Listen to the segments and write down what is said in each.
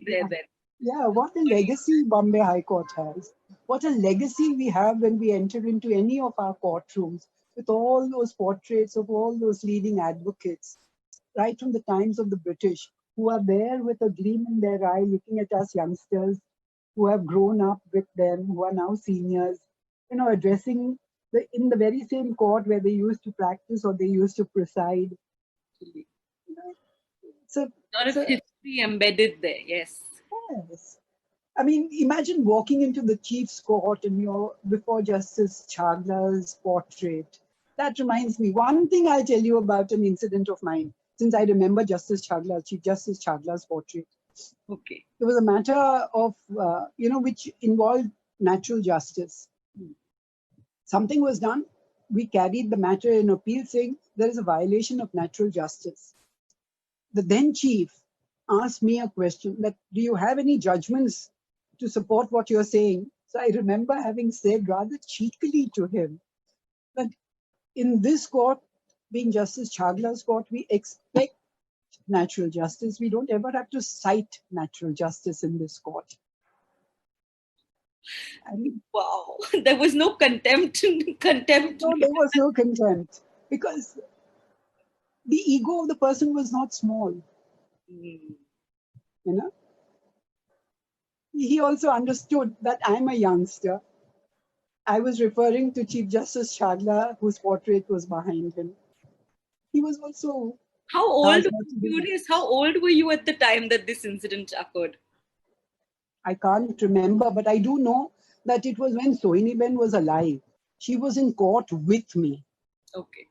there then. Yeah, what a legacy Bombay High Court has. What a legacy we have when we enter into any of our courtrooms with all those portraits of all those leading advocates, right from the times of the British, who are there with a gleam in their eye looking at us youngsters who have grown up with them, who are now seniors, addressing in the very same court where they used to practice or they used to preside. You know, it's a, A lot it's of a, history embedded there, yes. yes. I mean, imagine walking into the Chief's Court and you're before Justice Chagla's portrait. That reminds me, one thing I'll tell you about an incident of mine, since I remember Chief Justice Chagla's portrait. Okay. There was a matter of, which involved natural justice. Something was done. We carried the matter in appeal saying there is a violation of natural justice. The then chief asked me a question that, do you have any judgments to support what you're saying? So I remember having said rather cheekily to him that in this court, being Justice Chagla's court, we expect natural justice. We don't ever have to cite natural justice in this court. I mean, wow, there was no contempt. No, there was no contempt because the ego of the person was not small. He also understood that I'm a youngster. I was referring to Chief Justice Chagla, whose portrait was behind him. He was also... How old, curious, how old were you at the time that this incident occurred? I can't remember, but I do know that it was when Sohiniben was alive. She was in court with me. Okay.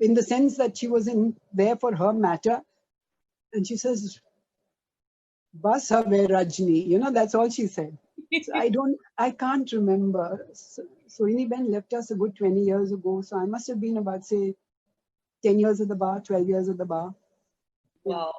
In the sense that she was there for her matter. And she says, Bas have Rajni, that's all she said. So I can't remember. Sohiniben left us a good 20 years ago. So I must have been about, say, 10 years at the bar, 12 years at the bar. Wow.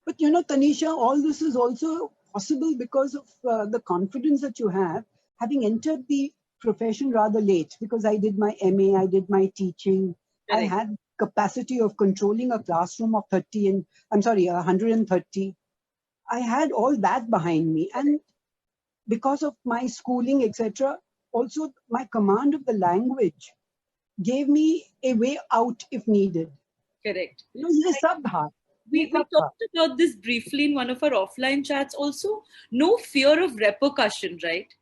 But Tanisha, all this is also possible because of the confidence that you have, having entered the profession rather late, because I did my MA, I did my teaching. Correct. I had capacity of controlling a classroom of 130. I had all that behind me. And because of my schooling, etc., also my command of the language gave me a way out if needed. Correct. We talked about this briefly in one of our offline chats also. No fear of repercussion, right?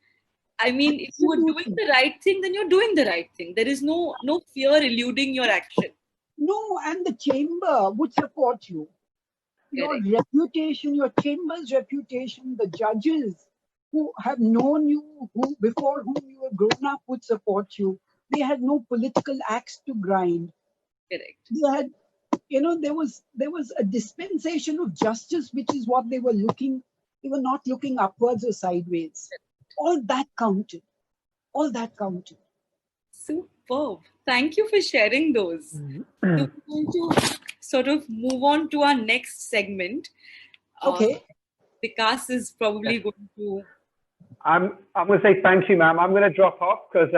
I mean, if you are doing the right thing, then you're doing the right thing. There is no fear eluding your action. No, and the chamber would support you. Your reputation, your chamber's reputation, the judges who have known you, before whom you were grown up, would support you. They had no political axe to grind. Correct. They had, there was a dispensation of justice, which is what they were looking. They were not looking upwards or sideways. All that counted. All that counted. Superb. Thank you for sharing those. So we're going to sort of move on to our next segment. Okay. Vikas is probably going to... I'm going to say thank you, ma'am. I'm going to drop off because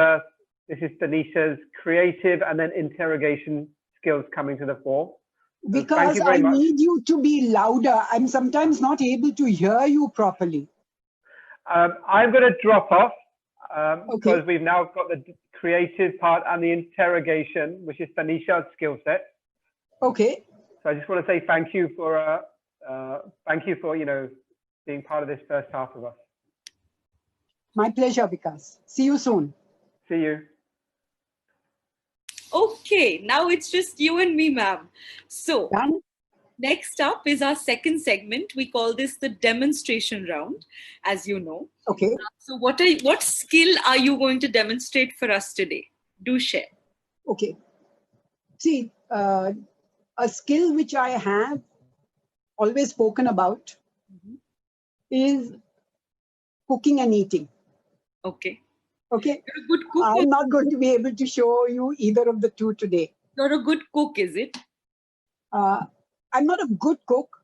this is Tanisha's creative and then interrogation skills coming to the fore. So because I need you to be louder. I'm sometimes not able to hear you properly. I'm going to drop off because we've now got the creative part and the interrogation, which is Tanisha's skill set. Okay. So I just want to say thank you for being part of this first half of us. My pleasure, Vikas. See you soon. See you. Okay, now it's just you and me, ma'am. So next up is our second segment. We call this the demonstration round, as you know. Okay. So what skill are you going to demonstrate for us today? Do share. Okay. See, a skill which I have always spoken about is cooking and eating. Okay. Okay. You're a good cook. I'm not going to be able to show you either of the two today. You're a good cook, is it? I'm not a good cook,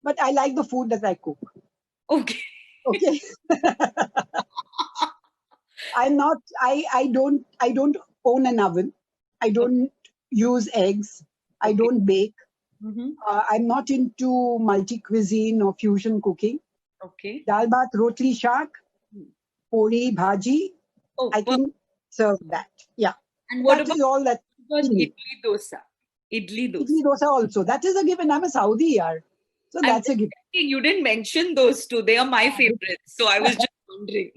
but I like the food that I cook. Okay. Okay. I don't own an oven. I don't use eggs. I don't bake. I'm not into multi-cuisine or fusion cooking. Okay. Dal bhat, rotli, shaak, pori, bhaji, Oh, I can serve that. Yeah. and what That about is all that we need. idli dosa? Idli dosa. Idli dosa also. That is a given. I'm a Saudi yaar. So I'm that's a just given. checking, you didn't mention those two. They are my favorites. So I was just wondering.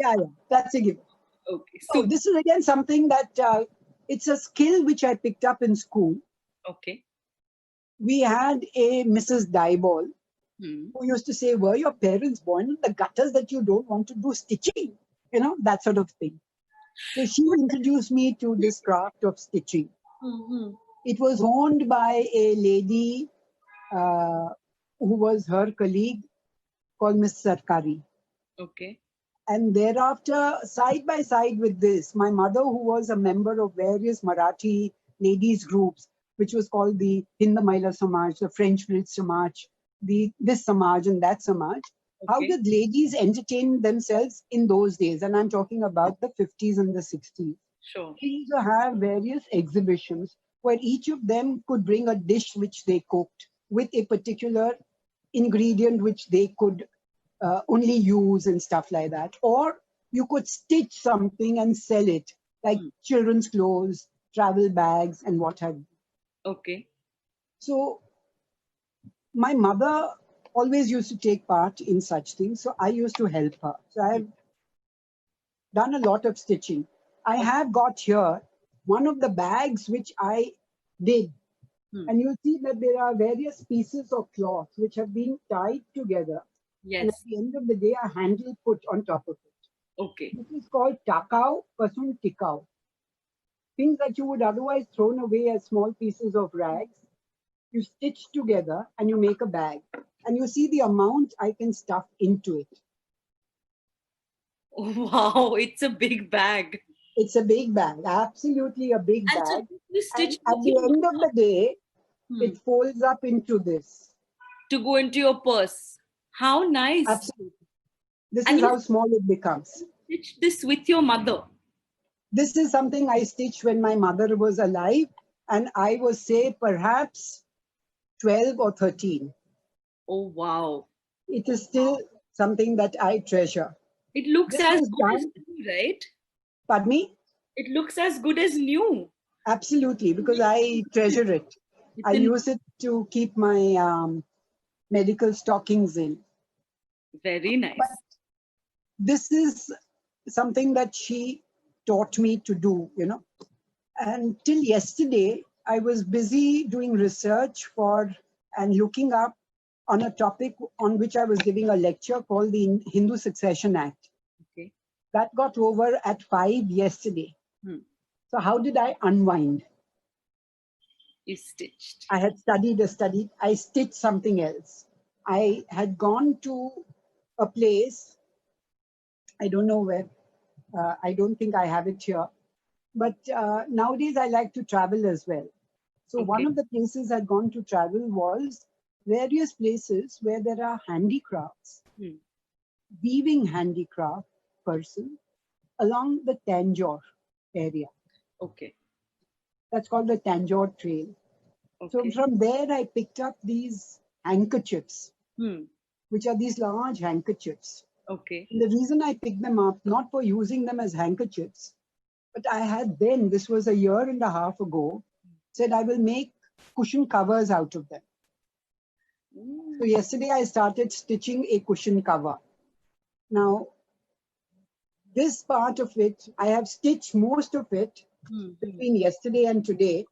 Yeah, that's a given. Okay. So So, this is again something that it's a skill which I picked up in school. okay. We had a Mrs. Dieball who used to say, were your parents born in the gutters that you don't want to do stitching? You know, that sort of thing. So she introduced me to this craft of stitching. It was owned by a lady who was her colleague called Miss Sarkari. Okay. And thereafter, side by side with this, my mother, who was a member of various Marathi ladies groups, which was called the Hind Mahila Samaj, the French Village Samaj, this Samaj and that Samaj. Okay. How did ladies entertain themselves in those days? And I'm talking about the 50s and the 60s. Sure. They used to have various exhibitions where each of them could bring a dish which they cooked with a particular ingredient which they could only use and stuff like that. Or you could stitch something and sell it, like children's clothes, travel bags, and what have you. Okay. So my mother always used to take part in such things. So I used to help her. So I've done a lot of stitching. I have got here one of the bags which I did. And you'll see that there are various pieces of cloth which have been tied together. Yes. And at the end of the day, a handle put on top of it. Okay. This is called takao pasun tikao. Things that you would otherwise thrown away as small pieces of rags, you stitch together and you make a bag. And you see the amount I can stuff into it. Oh, wow, it's a big bag. It's a big bag, absolutely a big And bag. so you stitch And at the end of the day, it folds up into this. To go into your purse. How nice. Absolutely. This And is how small it becomes. Stitch this with your mother. This is something I stitched when my mother was alive, and I was, say, perhaps 12 or 13. Oh, wow. It is still something that I treasure. It looks as good as new, right? Pardon me? It looks as good as new. Absolutely, because I treasure it. I use it to keep my medical stockings in. Very nice. But this is something that she taught me to do, you know. And till yesterday, I was busy doing research for and looking up on a topic on which I was giving a lecture called the Hindu Succession Act. Okay. That got over at 5 yesterday. So how did I unwind? You stitched. I had studied. I stitched something else. I had gone to a place, I don't know where, I don't think I have it here, but nowadays I like to travel as well. So one of the places I'd gone to travel was various places where there are handicrafts, weaving handicraft person along the Tanjore area. Okay. That's called the Tanjore Trail. Okay. So from there, I picked up these handkerchiefs, which are these large handkerchiefs. Okay. And the reason I picked them up, not for using them as handkerchiefs, but I had then, this was a year and a half ago, said I will make cushion covers out of them. So yesterday I started stitching a cushion cover. Now, this part of it, I have stitched most of it between yesterday and today.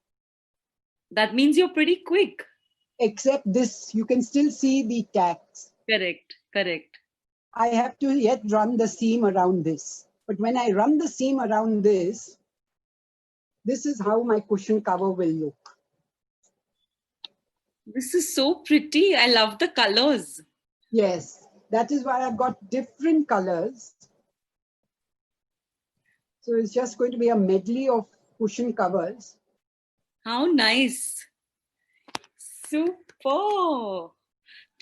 That means you're pretty quick. Except this, you can still see the tacks. Correct, correct. I have to yet run the seam around this. But when I run the seam around this is how my cushion cover will look. This is so pretty. I love the colors. Yes, that is why I've got different colors. So it's just going to be a medley of cushion covers. How nice. Super.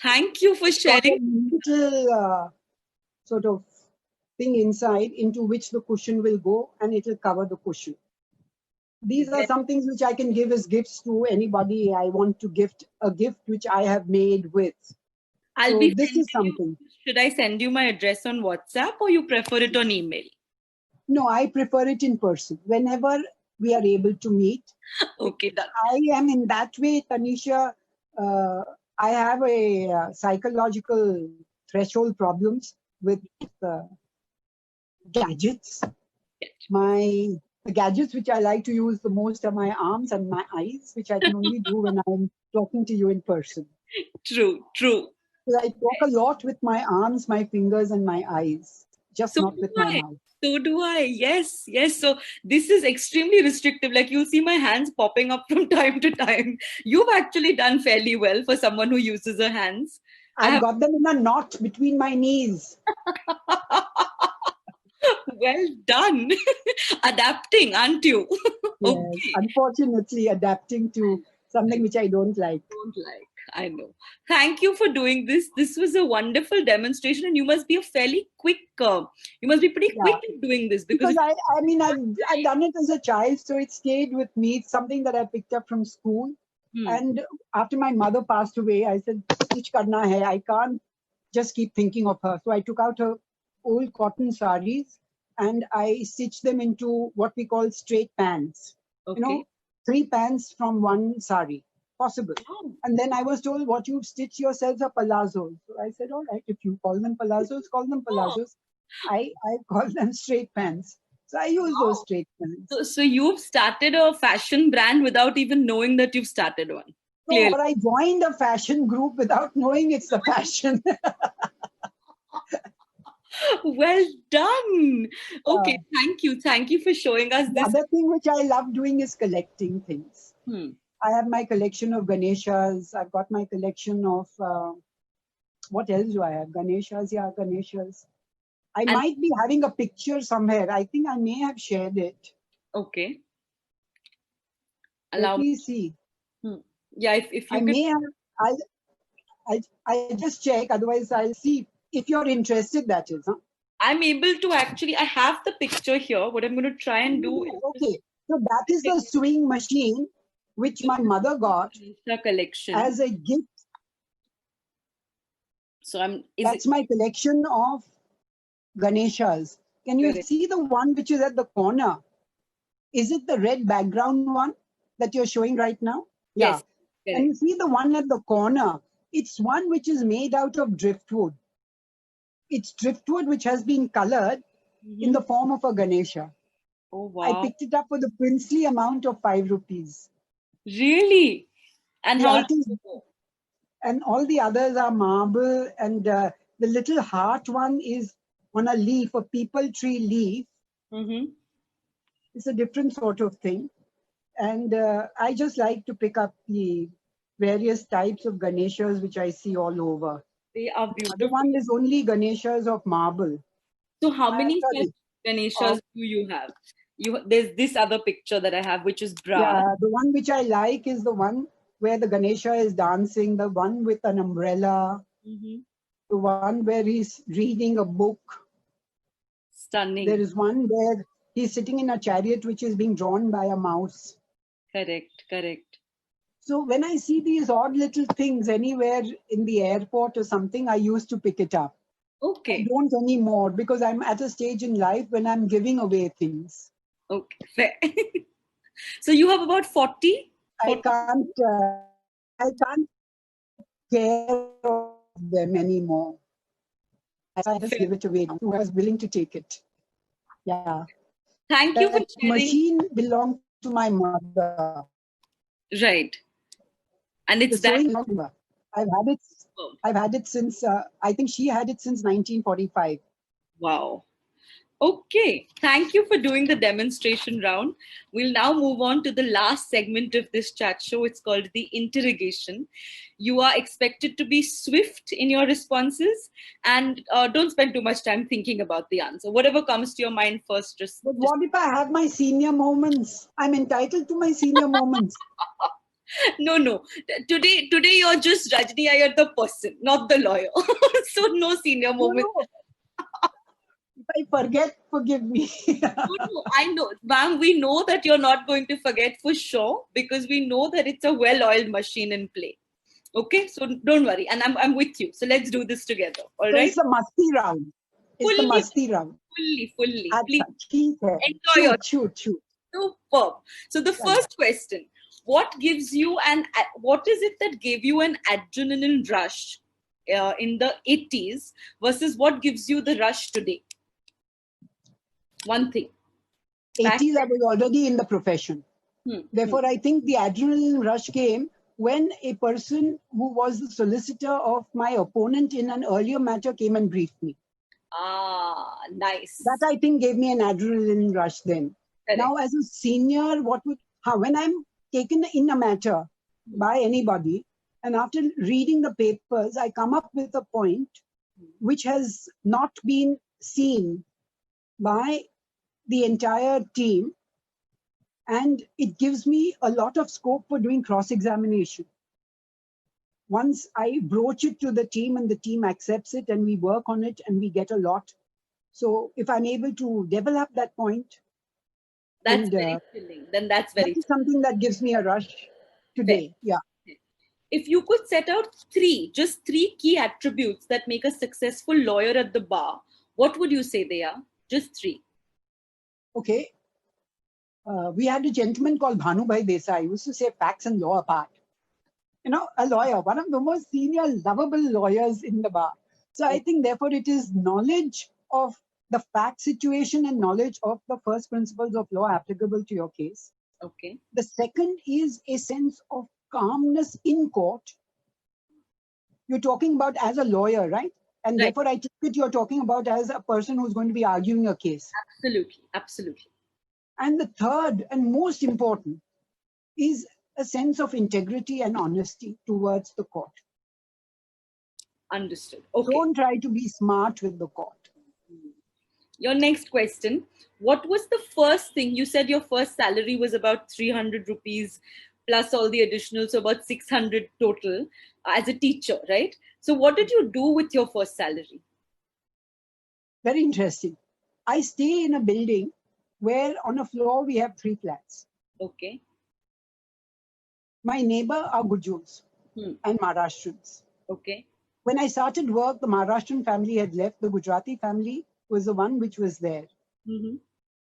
Thank you for sharing. Got a little sort of thing inside into which the cushion will go and it will cover the cushion. These are some things which I can give as gifts to anybody I want to gift, a gift which I have made with. I'll So be this sending is something. Should I send you my address on WhatsApp or you prefer it on email? No, I prefer it in person. Whenever we are able to meet. Okay, done. I am in that way, Tanisha. I have a psychological threshold problems with gadgets. The gadgets which I like to use the most are my arms and my eyes, which I can only do when I'm talking to you in person. True, true. So I talk a lot with my arms, my fingers, and my eyes, just not with my mouth. So do I. Yes, yes. So this is extremely restrictive. Like you'll see my hands popping up from time to time. You've actually done fairly well for someone who uses her hands. I've got them in a knot between my knees. Well done. Adapting, aren't you? Yes, Okay. unfortunately, adapting to something which I don't like. I know. Thank you for doing this. This was a wonderful demonstration, and you must be a fairly quick. You must be pretty quick at doing this because I mean, I've done it as a child, so it stayed with me. It's something that I picked up from school. And after my mother passed away, I said, "Stitch karna hai. I can't just keep thinking of her." So I took out her old cotton saris and I stitched them into what we call straight pants. Okay. You know, 3 pants from one sari, possible. Oh. And then I was told, what you've stitched yourselves are palazzos. So I said, all right, if you call them palazzos, call them palazzos. I call them straight pants. So I use those straight pants. So you've started a fashion brand without even knowing that you've started one. No, or I joined a fashion group without knowing it's a fashion. Well done. Okay, thank you. Thank you for showing us this. The other thing which I love doing is collecting things. I have my collection of Ganeshas. I've got my collection of, what else do I have? Ganeshas, yeah, Ganeshas. I might be having a picture somewhere. I think I may have shared it. Okay. Let me see. Yeah, if you I may have, I'll just check. Otherwise, I'll see. If you're interested, that is. Huh? I'm able to actually, I have the picture here. What I'm going to try and do is... Okay. So that is the sewing machine which my mother got collection as a gift. So that's my collection of Ganeshas. Can you see the one which is at the corner? Is it the red background one that you're showing right now? Yes. Yeah. And you see the one at the corner? It's one which is made out of driftwood. It's driftwood which has been colored in the form of a Ganesha. Oh, wow. I picked it up for the princely amount of 5 rupees. Really? And how? And all the others are marble, and the little heart one is on a leaf, a peepal tree leaf. It's a different sort of thing. And I just like to pick up the various types of Ganeshas which I see all over. They are beautiful. The one is only Ganeshas of marble. So how many Ganeshas do you have? There's this other picture that I have, which is brass. Yeah, the one which I like is the one where the Ganesha is dancing, the one with an umbrella, the one where he's reading a book. Stunning. There is one where he's sitting in a chariot which is being drawn by a mouse. Correct, correct. So when I see these odd little things anywhere in the airport or something, I used to pick it up. Okay. I don't anymore because I'm at a stage in life when I'm giving away things. Okay, fair. So you have about 40? I can't care of them anymore. I just give it away. Who was willing to take it? Yeah. Thank you for sharing. Machine belonged to my mother. Right. And it's that. I've had it since, I think she had it since 1945. Wow. Okay, thank you for doing the demonstration round. We'll now move on to the last segment of this chat show. It's called the interrogation. You are expected to be swift in your responses and don't spend too much time thinking about the answer. Whatever comes to your mind first. But what if I have my senior moments? I'm entitled to my senior moments. No. Today you're just Rajni Iyer, the person, not the lawyer. So no senior moments. No. If I forget, forgive me. No, I know, ma'am, we know that you're not going to forget for sure because we know that it's a well-oiled machine in play. Okay, so don't worry, and I'm with you. So let's do this together. All So right, it's the masti round. It's the fully, masti round. fully. Please अच्छा, ठीक है. enjoy your Shoot. superb. So the first question: what gives you what is it that gave you an adrenaline rush in the 80s versus what gives you the rush today? One thing. 80s, I was already in the profession. Therefore, I think the adrenaline rush came when a person who was the solicitor of my opponent in an earlier matter came and briefed me. Ah, nice. That I think gave me an adrenaline rush then. Correct. Now, as a senior, when I'm taken in a matter by anybody, and after reading the papers, I come up with a point which has not been seen by the entire team, and it gives me a lot of scope for doing cross-examination. Once I broach it to the team and the team accepts it and we work on it and we get a lot. So if I'm able to develop that point, that's very thrilling. Then that's very something that gives me a rush today. Fair. Yeah. If you could set out just three key attributes that make a successful lawyer at the bar, what would you say they are? Just three. Okay. We had a gentleman called Bhanubhai Desai. He used to say facts and law apart. You know, a lawyer, one of the most senior, lovable lawyers in the bar. So I think, therefore, it is knowledge of the fact situation and knowledge of the first principles of law applicable to your case. Okay. The second is a sense of calmness in court. You're talking about as a lawyer, right? And right. Therefore, I think that you're talking about as a person who's going to be arguing a case. Absolutely. And the third and most important is a sense of integrity and honesty towards the court. Understood. Okay. Don't try to be smart with the court. Your next question. What was the first thing? You said your first salary was about 300 rupees plus all the additional, so about 600 total as a teacher, right? So what did you do with your first salary? Very interesting. I stay in a building where on a floor we have 3 flats. Okay. My neighbor are Gujus and Maharashtrians. Okay. When I started work, the Maharashtrian family had left. The Gujarati family was the one which was there. Mm-hmm.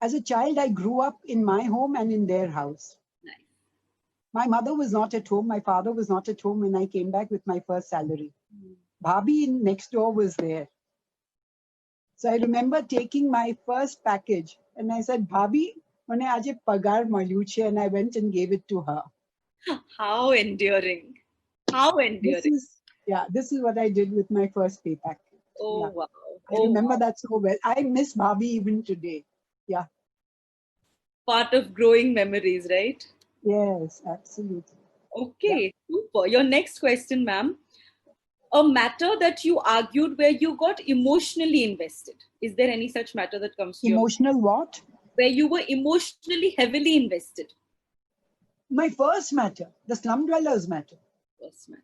As a child, I grew up in my home and in their house. Nice. My mother was not at home. My father was not at home when I came back with my first salary. Bhabhi next door was there. So I remember taking my first package and I said, Bhabhi, mane aaje pagar malyu chhe, and I went and gave it to her. How endearing. How endearing. This is what I did with my first pay packet. Oh, wow. I remember that so well. I miss Bhabhi even today. Yeah. Part of growing memories, right? Yes, absolutely. Okay, super. Your next question, ma'am. A matter that you argued where you got emotionally invested. Is there any such matter that comes to you? Emotional what? Where you were emotionally heavily invested. My first matter, the slum dwellers matter. First matter.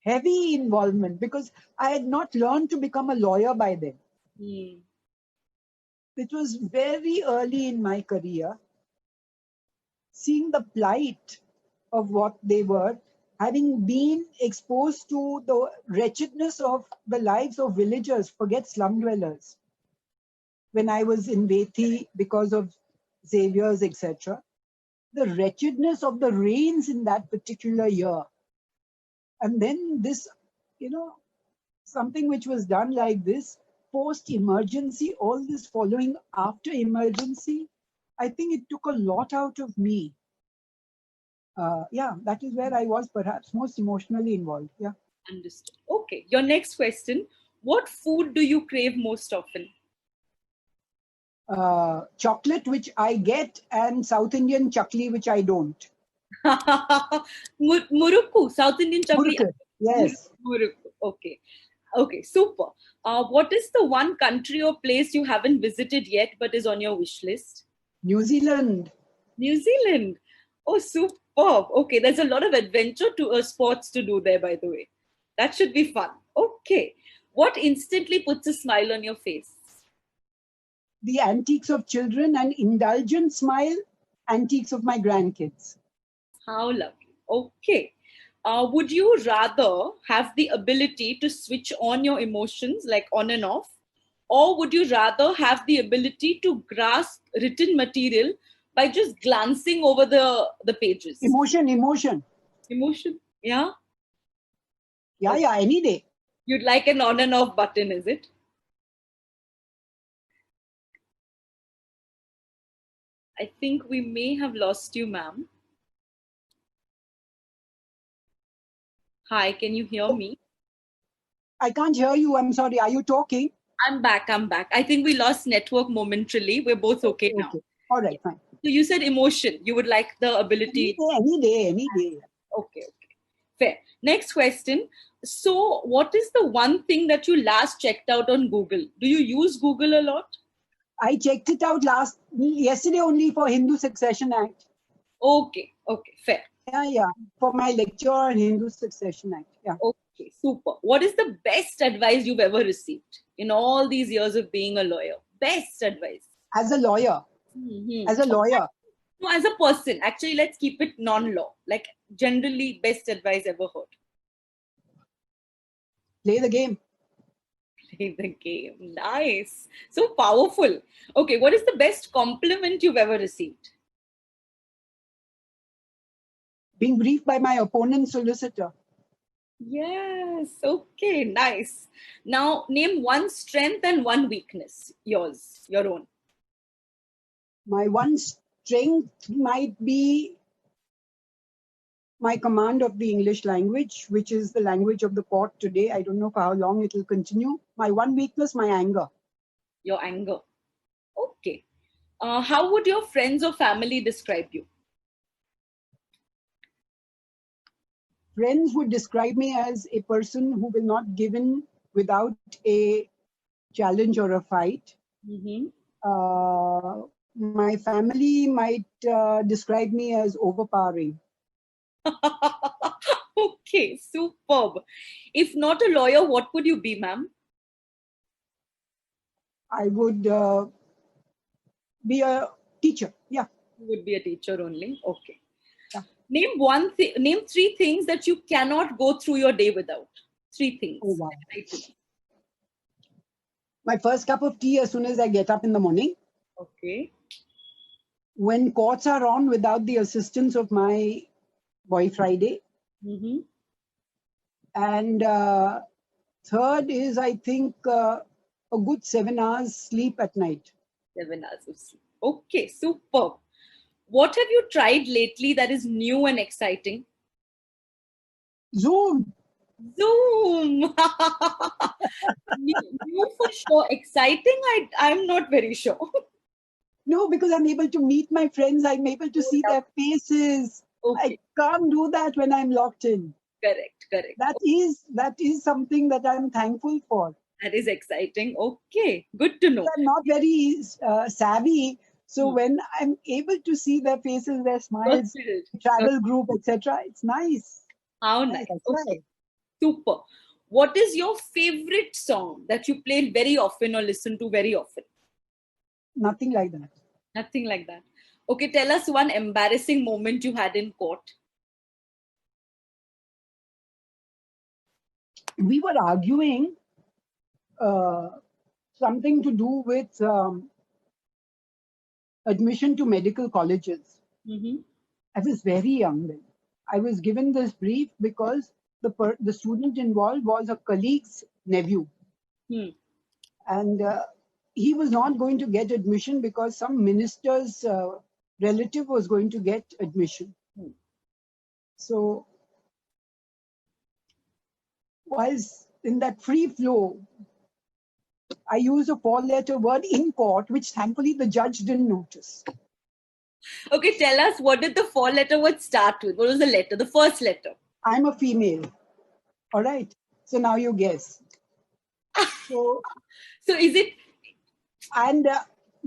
Heavy involvement because I had not learned to become a lawyer by then. It was very early in my career. Seeing the plight of what they were, having been exposed to the wretchedness of the lives of villagers, forget slum dwellers. When I was in Vethi because of Xavier's, etc., the wretchedness of the rains in that particular year. And then this, something which was done like this, post-emergency, all this following after emergency, I think it took a lot out of me. That is where I was perhaps most emotionally involved. Yeah. Understood. Okay. Your next question. What food do you crave most often? Chocolate, which I get, and South Indian chakli, which I don't. Murukku, South Indian chakli. Murukku. Yes. Murukku. Okay, super. What is the one country or place you haven't visited yet but is on your wish list? New Zealand. New Zealand. Oh, superb. Okay, there's a lot of adventure sports to do there, by the way. That should be fun. Okay. What instantly puts a smile on your face? The antiques of children and indulgent smile, antiques of my grandkids. How lovely. Okay. Would you rather have the ability to switch on your emotions, like on and off, or would you rather have the ability to grasp written material by just glancing over the pages? Emotion, emotion. Emotion. Yeah. Yeah, yeah, any day. You'd like an on and off button, is it? I think we may have lost you, ma'am. Hi, can you hear me? I can't hear you. I'm sorry. Are you talking? I'm back. I'm back. I think we lost network momentarily. We're both okay now. Okay. All right, fine. So you said emotion. You would like the ability. Any day, any day. Okay, okay. Fair. Next question. So, what is the one thing that you last checked out on Google? Do you use Google a lot? I checked it out yesterday only for Hindu Succession Act. Okay, okay, fair. Yeah, yeah. For my lecture on Hindu Succession Act. Yeah. Okay, super. What is the best advice you've ever received in all these years of being a lawyer? Best advice. As a lawyer. Mm-hmm. As a lawyer. No, as a person. Actually, let's keep it non-law. Like generally, best advice ever heard. Play the game. Play the game. Nice. So powerful. Okay, what is the best compliment you've ever received? Being briefed by my opponent's solicitor. Yes. Okay, nice. Now, name one strength and one weakness. Yours, your own. My one strength might be my command of the English language, which is the language of the court today. I don't know for how long it will continue. My one weakness, my anger. Your anger. Okay. How would your friends or family describe you? Friends would describe me as a person who will not give in without a challenge or a fight. Mm-hmm. My family might describe me as overpowering. Okay, superb. If not a lawyer, what would you be, ma'am? I would be a teacher. Yeah. You would be a teacher only. Okay. Yeah. Name three things that you cannot go through your day without. Three things. Oh, wow. My first cup of tea as soon as I get up in the morning. Okay. When courts are on, without the assistance of my boy Friday. Mm-hmm. And third is, I think, a good 7 hours sleep at night. 7 hours of sleep. Okay, superb. What have you tried lately that is new and exciting? Zoom. Zoom. New for sure. Exciting? I'm not very sure. No, because I'm able to meet my friends. I'm able to see their faces. Okay. I can't do that when I'm locked in. Correct, correct. That is something that I'm thankful for. That is exciting. Okay, good to know. I'm not very savvy. So when I'm able to see their faces, their smiles, travel group, etc., it's nice. How nice. Okay. Super. What is your favorite song that you play very often or listen to very often? Nothing like that. Nothing like that. Okay, tell us one embarrassing moment you had in court. We were arguing something to do with admission to medical colleges. Mm-hmm. I was very young then. I was given this brief because the student involved was a colleague's nephew. And he was not going to get admission because some minister's relative was going to get admission. So whilst in that free flow, I used a 4-letter word in court, which thankfully the judge didn't notice. Okay, tell us, what did the 4-letter word start with? What was the letter, the first letter? I'm a female. All right. So now you guess. So is it? And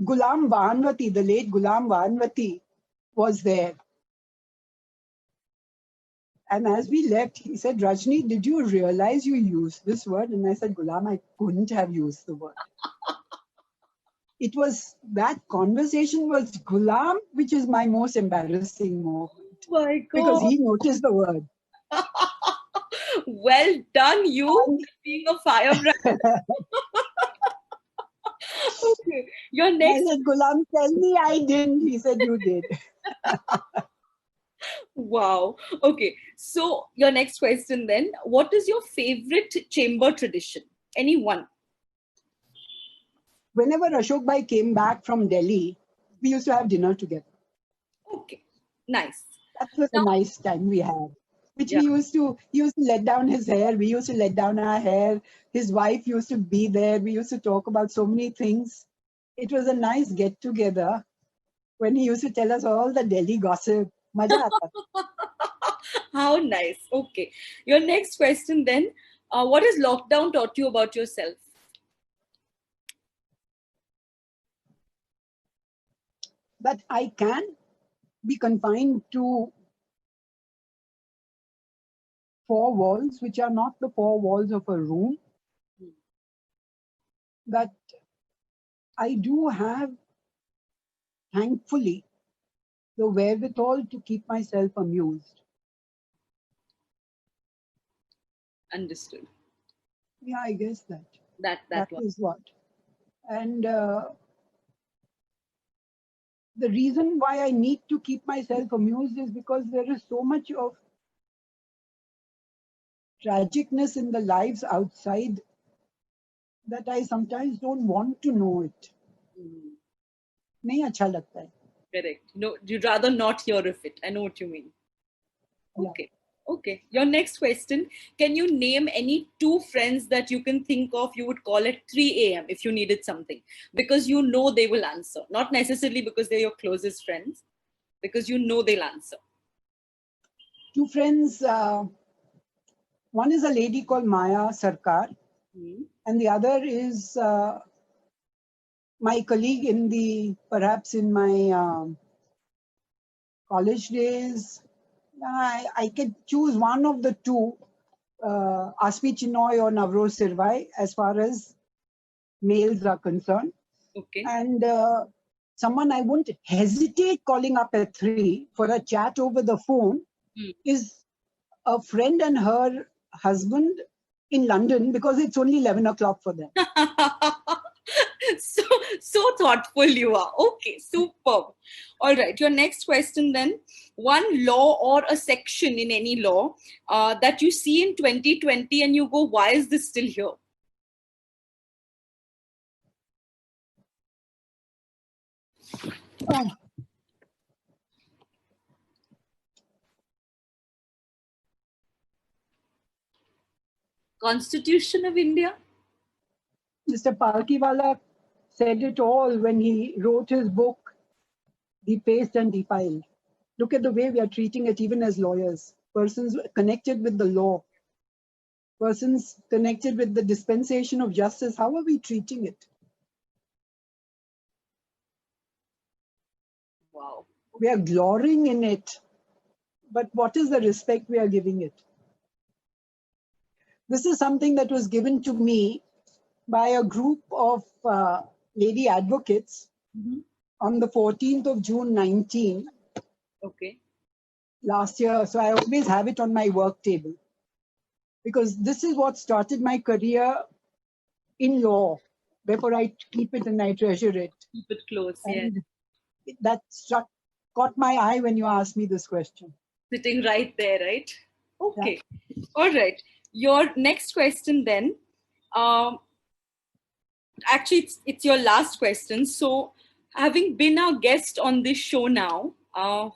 Ghulam Vahanvati, the late Ghulam Vahanvati, was there. And as we left, he said, Rajni, did you realize you used this word? And I said, Ghulam, I couldn't have used the word. It was, that conversation was Ghulam, which is my most embarrassing moment. Oh my God. Because he noticed the word. Well done, you being a firebrand. Okay. Your next. I said, Ghulam, tell me I didn't. He said, you did. Wow. Okay. So your next question then. What is your favorite chamber tradition? Any one? Whenever Ashok Bhai came back from Delhi, we used to have dinner together. Okay. Nice. That was a nice time we had. Which he used to let down his hair. We used to let down our hair. His wife used to be there. We used to talk about so many things. It was a nice get together when he used to tell us all the Delhi gossip. Maja aata. How nice. Okay. Your next question then. What has lockdown taught you about yourself? That I can be confined to 4 walls, which are not the 4 walls of a room. That I do have, thankfully, the wherewithal to keep myself amused. Understood. Yeah, I guess that. That is what. And the reason why I need to keep myself amused is because there is so much of tragicness in the lives outside that I sometimes don't want to know it. Nahi acha lagta hai. Correct. No, you'd rather not hear of it. I know what you mean. Okay. Yeah. Okay. Your next question. Can you name any 2 friends that you can think of you would call at 3 a.m. if you needed something? Because you know they will answer. Not necessarily because they're your closest friends, because you know they'll answer. 2 friends. One is a lady called Maya Sarkar, and the other is my colleague perhaps in my college days. I can choose one of the 2, Aspi Chinoy or Navroz Sirvai, as far as males are concerned. Okay. And someone I won't hesitate calling up at 3 for a chat over the phone is a friend and her husband in London, because it's only 11 o'clock for them. So thoughtful you are. Okay, superb. All right, your next question then. One law or a section in any law that you see in 2020 and you go, why is this still here? Oh. Constitution of India? Mr. Palkiwala said it all when he wrote his book, Defaced and Defiled. Look at the way we are treating it even as lawyers. Persons connected with the law. Persons connected with the dispensation of justice. How are we treating it? Wow. We are glorying in it. But what is the respect we are giving it? This is something that was given to me by a group of lady advocates on the 14th of June 19. Okay. Last year. So I always have it on my work table, because this is what started my career in law. Therefore, I keep it and I treasure it. Keep it close, and that caught my eye when you asked me this question. Sitting right there, right? Okay. Yeah. All right. Your next question then. Actually, it's your last question. So, having been our guest on this show now,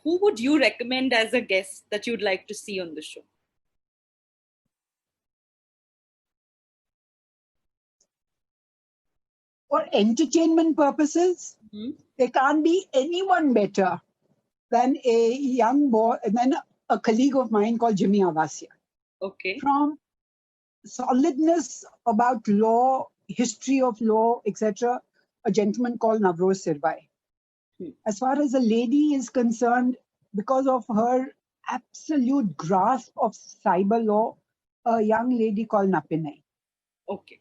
who would you recommend as a guest that you'd like to see on the show? For entertainment purposes, there can't be anyone better than a young boy, than a colleague of mine called Jimmy Avasia. Okay. From solidness about law, history of law, etc., a gentleman called Navroz Sirvai. As far as a lady is concerned, because of her absolute grasp of cyber law, a young lady called Napinai. Okay.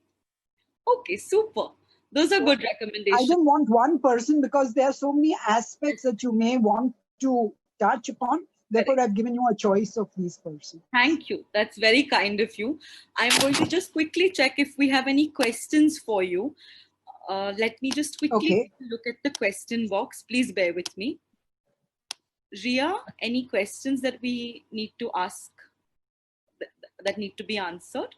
Okay, super. Those are good I recommendations. don't want one person because there are so many aspects that you may want to touch upon. Therefore, I've given you a choice of these persons. Thank you. That's very kind of you. I'm going to just quickly check if we have any questions for you. Let me just quickly look at the question box. Please bear with me. Ria, any questions that we need to ask that need to be answered?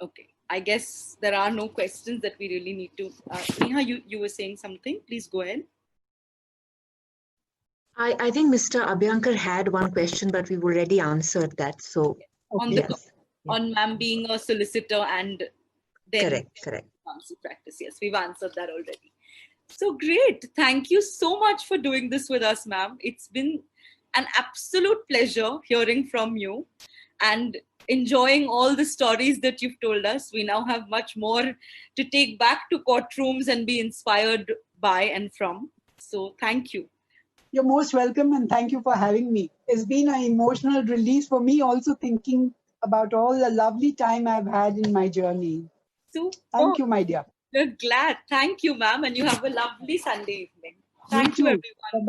Okay. I guess there are no questions that we really need to. Neha, you were saying something. Please go ahead. I think Mr. Abhyankar had one question, but we've already answered that. So, on ma'am being a solicitor and then correct. Pharmacy practice. Yes, we've answered that already. So great. Thank you so much for doing this with us, ma'am. It's been an absolute pleasure hearing from you and enjoying all the stories that you've told us. We now have much more to take back to courtrooms and be inspired by and from. So thank you. You're most welcome, and thank you for having me. It's been an emotional release for me, also thinking about all the lovely time I've had in my journey. Super. Thank you, my dear. We're glad. Thank you, ma'am. And you have a lovely Sunday evening. Thank you, everyone. Bye-bye.